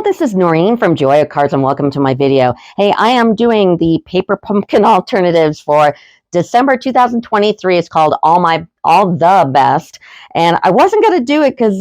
this is Noreen from Joy of Cards and welcome to my video. Hey, I am doing the paper pumpkin alternatives for December 2023. It's called All the Best. And I wasn't going to do it because,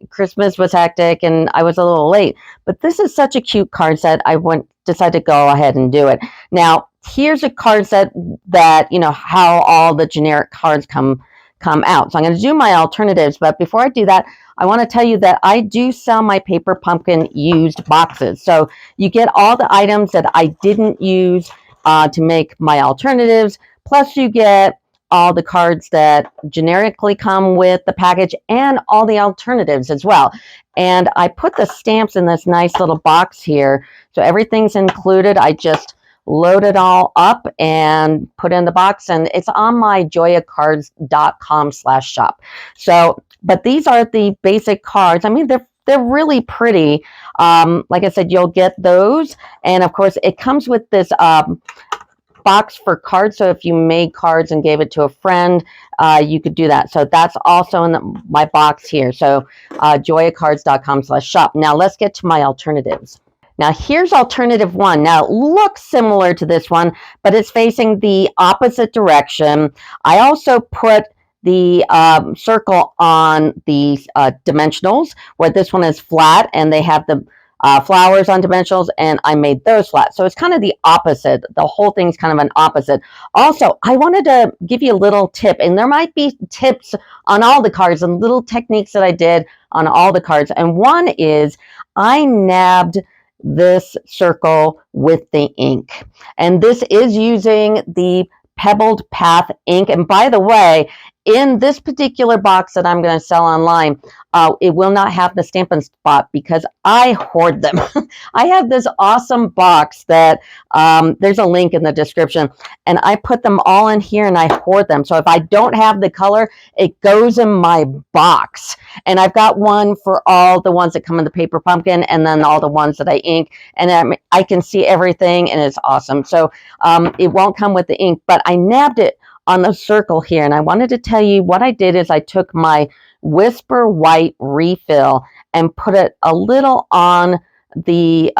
Christmas was hectic and I was a little late. But this is such a cute card set. I decided to go ahead and do it. Now, here's a card set that, how all the generic cards come out. So I'm going to do my alternatives. But before I do that, I want to tell you that I do sell my paper pumpkin used boxes. So you get all the items that I didn't use to make my alternatives. Plus you get all the cards that generically come with the package and all the alternatives as well. And I put the stamps in this nice little box here. So everything's included. I just load it all up and put in the box, and it's on my joyacards.com/shop. So, but these are the basic cards. I mean, they're really pretty. Like I said, you'll get those, and of course, it comes with this box for cards. So if you made cards and gave it to a friend, you could do that. So that's also in my box here. So joyacards.com/shop. Now let's get to my alternatives. Now here's alternative one. Now it looks similar to this one, but it's facing the opposite direction. I also put the circle on the dimensionals, where this one is flat and they have the flowers on dimensionals, and I made those flat. So it's kind of the opposite. The whole thing's kind of an opposite. Also, I wanted to give you a little tip, and there might be tips on all the cards and little techniques that I did on all the cards. And one is I nabbed this circle with the ink, and this is using the Pebbled Path ink. And by the way, in this particular box that I'm going to sell online, it will not have the Stampin' Spot because I hoard them. I have this awesome box that there's a link in the description, and I put them all in here and I hoard them. So if I don't have the color, it goes in my box. And I've got one for all the ones that come in the paper pumpkin, and then all the ones that I ink, and I can see everything, and it's awesome. So it won't come with the ink, but I nabbed it on the circle here. And I wanted to tell you what I did is I took my Whisper White refill and put it a little on the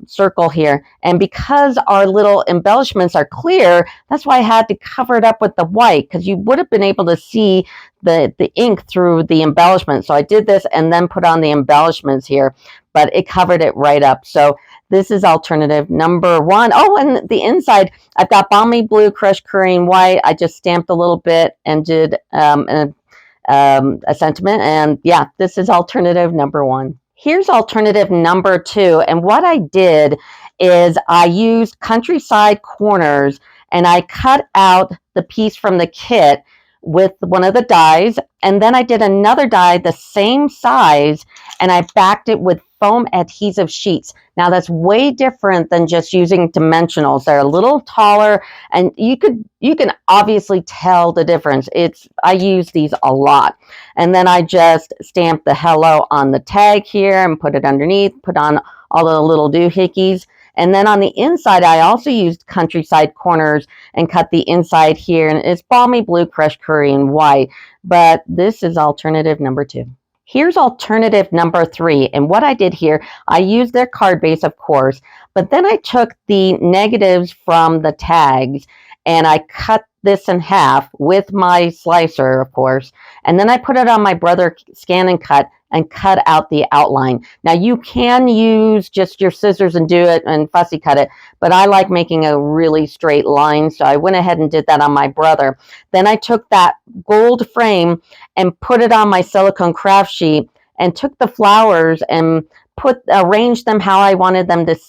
circle here. And because our little embellishments are clear, that's why I had to cover it up with the white, because you would have been able to see the ink through the embellishment. So I did this and then put on the embellishments here, but it covered it right up. So this is alternative number one. Oh, and the inside, I've got Balmy Blue, Crushed Korean White. I just stamped a little bit and did a sentiment. And yeah, this is alternative number one. Here's alternative number two. And what I did is I used Countryside Corners, and I cut out the piece from the kit with one of the dies, and then I did another die the same size, and I backed it with foam adhesive sheets. Now that's way different than just using dimensionals. They're a little taller, and you can obviously tell the difference. I use these a lot. And then I just stamped the hello on the tag here and put it underneath, put on all the little doohickeys. And then on the inside, I also used Countryside Corners and cut the inside here. And it's Balmy Blue, Crushed Korean White. But this is alternative number two. Here's alternative number three. And what I did here, I used their card base, of course. But then I took the negatives from the tags and I cut this in half with my slicer, of course. And then I put it on my Brother ScanNCut and cut out the outline. Now you can use just your scissors and do it and fussy cut it, but I like making a really straight line, so I went ahead and did that on my Brother. Then I took that gold frame and put it on my silicone craft sheet and took the flowers and arranged them how I wanted them to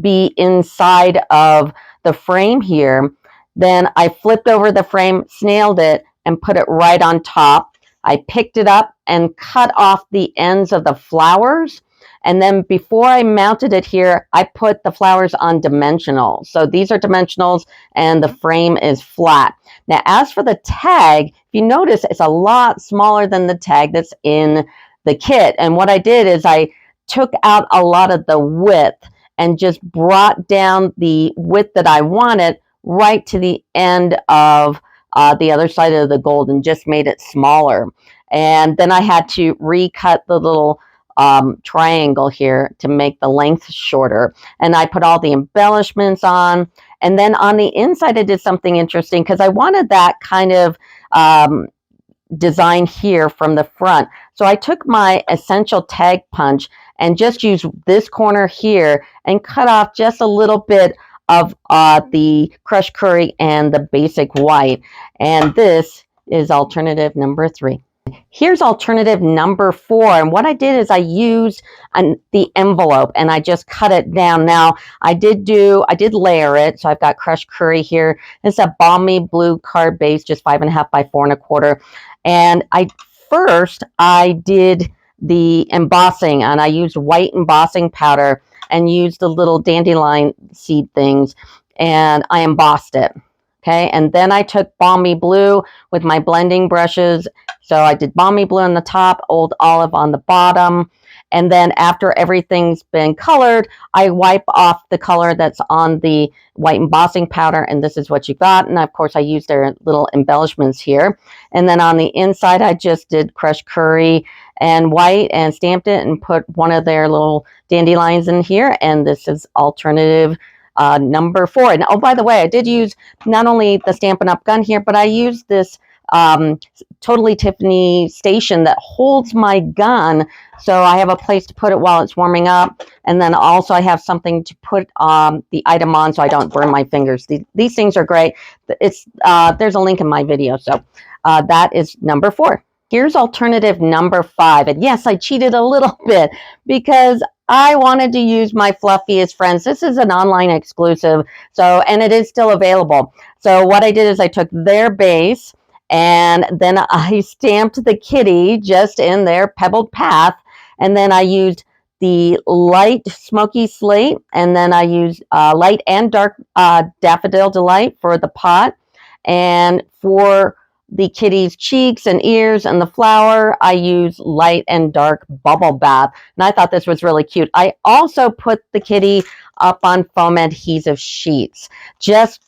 be inside of the frame here. Then I flipped over the frame, snailed it, and put it right on top. I picked it up and cut off the ends of the flowers. And then before I mounted it here, I put the flowers on dimensionals. So these are dimensionals and the frame is flat. Now, as for the tag, if you notice, it's a lot smaller than the tag that's in the kit. And what I did is I took out a lot of the width and just brought down the width that I wanted right to the end of the other side of the gold and just made it smaller. And then I had to recut the little triangle here to make the length shorter. And I put all the embellishments on. And then on the inside, I did something interesting because I wanted that kind of design here from the front. So I took my essential tag punch and just used this corner here and cut off just a little bit of the crushed curry and the basic white. And this is alternative number 3. Here's alternative number 4, and what I did is I used the envelope and I just cut it down. Now I did layer it, so I've got crushed curry here. It's a balmy blue card base, just 5.5 by 4.25. And I did the embossing, and I used white embossing powder and used the little dandelion seed things, and I embossed it. Okay, and then I took balmy blue with my blending brushes. So I did balmy blue on the top, old olive on the bottom. And then after everything's been colored, I wipe off the color that's on the white embossing powder, and this is what you got. And of course, I used their little embellishments here. And then on the inside, I just did crushed curry and white and stamped it and put one of their little dandelions in here. And this is alternative number 4. And oh, by the way, I did use not only the Stampin' Up! Gun here, but I used this Totally Tiffany station that holds my gun, so I have a place to put it while it's warming up, and then also I have something to put the item on so I don't burn my fingers. These things are great. There's a link in my video. So that is number 4. Here's alternative number 5, and yes, I cheated a little bit because I wanted to use my fluffiest friends. This is an online exclusive, and it is still available. So what I did is I took their base, and then I stamped the kitty just in their pebbled path. And then I used the light smoky slate. And then I used light and dark daffodil delight for the pot. And for the kitty's cheeks and ears and the flower, I used light and dark bubble bath. And I thought this was really cute. I also put the kitty up on foam adhesive sheets, just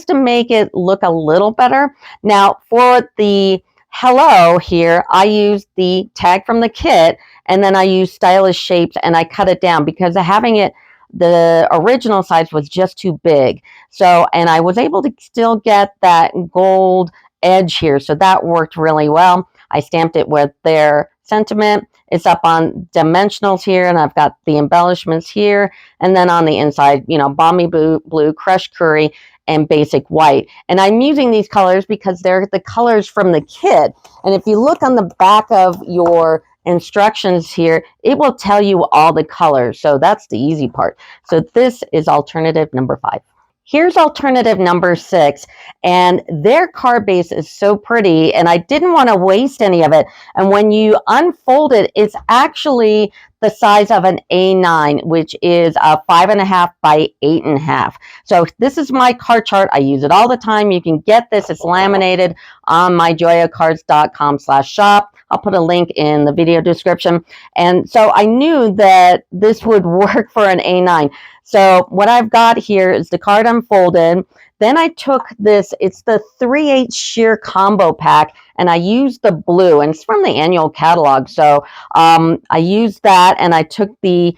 to make it look a little better. Now for the hello here, I used the tag from the kit, and then I used stylish shapes and I cut it down because having it, the original size was just too big. So, and I was able to still get that gold edge here. So that worked really well. I stamped it with their sentiment. It's up on dimensionals here, and I've got the embellishments here. And then on the inside, you know, balmy blue, crushed curry, and basic white. And I'm using these colors because they're the colors from the kit. And if you look on the back of your instructions here, it will tell you all the colors. So that's the easy part. So this is alternative number 5. Here's alternative number 6, and their card base is so pretty, and I didn't want to waste any of it. And when you unfold it, it's actually the size of an A9, which is a 5.5 by 8.5. So this is my card chart. I use it all the time. You can get this. It's laminated on my joyacards.com/shop. I'll put a link in the video description. And so I knew that this would work for an A9. So what I've got here is the card unfolded. Then I took this, it's the 3/8 sheer combo pack, and I used the blue, and it's from the annual catalog. So I used that, and I took the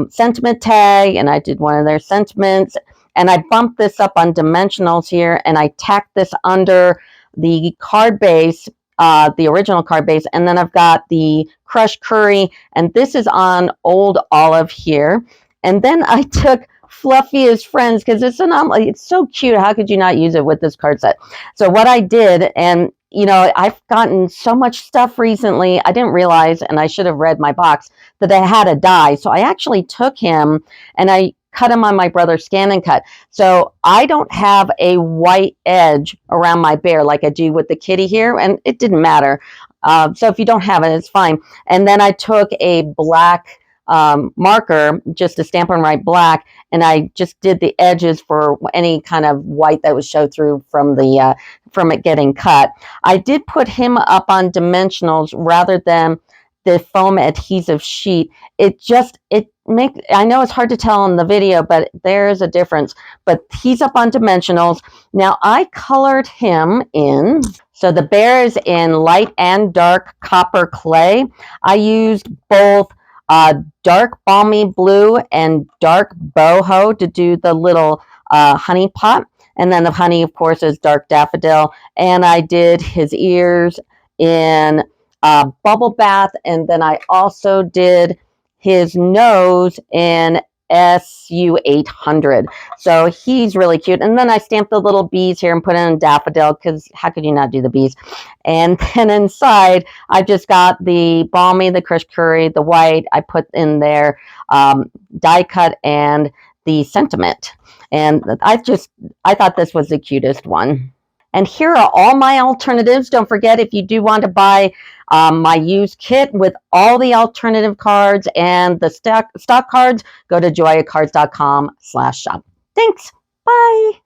sentiment tag, and I did one of their sentiments, and I bumped this up on dimensionals here, and I tacked this under the card base, the original card base, and then I've got the crushed curry, and this is on old olive here. And then I took Fluffiest Friends because it's so cute. How could you not use it with this card set? So what I did, and you know, I've gotten so much stuff recently, I didn't realize, and I should have read my box, that I had a die. So I actually took him and I cut him on my brother's ScanNCut. So I don't have a white edge around my bear like I do with the kitty here, and it didn't matter. So if you don't have it, it's fine. And then I took a black marker just to stamp and write black, and I just did the edges for any kind of white that would show through from the from it getting cut. I did put him up on dimensionals rather than the foam adhesive sheet. I know it's hard to tell in the video, but there is a difference. But he's up on dimensionals. Now I colored him in, so the bear is in light and dark copper clay. I used both dark balmy blue and dark boho to do the little honey pot. And then the honey, of course, is dark daffodil. And I did his ears in bubble bath. And then I also did his nose in SU 800. So he's really cute. And then I stamped the little bees here and put in daffodil, because how could you not do the bees? And then inside, I've just got the balmy, the Krish Curry, the white. I put in there die cut and the sentiment. And I thought this was the cutest one. And here are all my alternatives. Don't forget, if you do want to buy my used kit with all the alternative cards and the stock cards, go to joyacards.com/shop. Thanks. Bye.